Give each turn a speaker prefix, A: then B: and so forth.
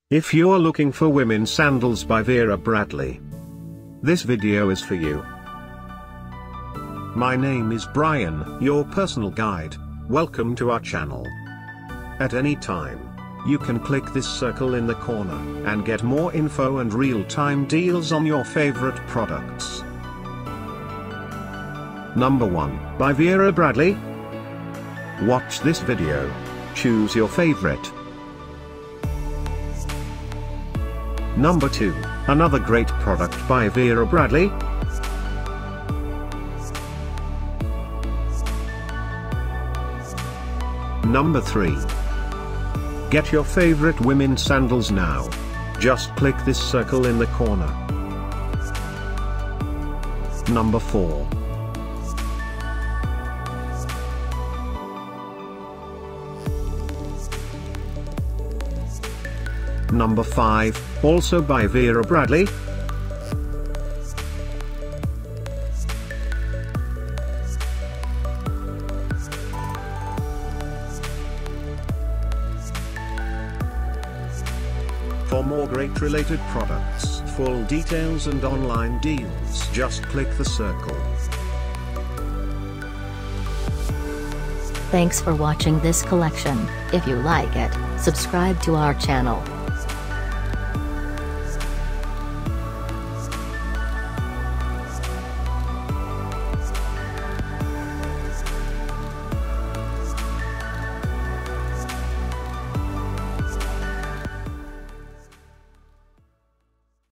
A: If you're looking for women's sandals by Vera Bradley, this video is for you. My name is Brian, your personal guide. Welcome to our channel. At any time, you can click this circle in the corner and get more info and real-time deals on your favorite products. Number 1, by Vera Bradley. Watch this video. Choose your favorite. Number 2, another great product by Vera Bradley. Number 3. Get your favorite women's sandals now. Just click this circle in the corner. Number 4. Number 5, also by Vera Bradley. For more great related products, full details and online deals, just click the circle.
B: Thanks for watching this collection. If you like it, subscribe to our channel.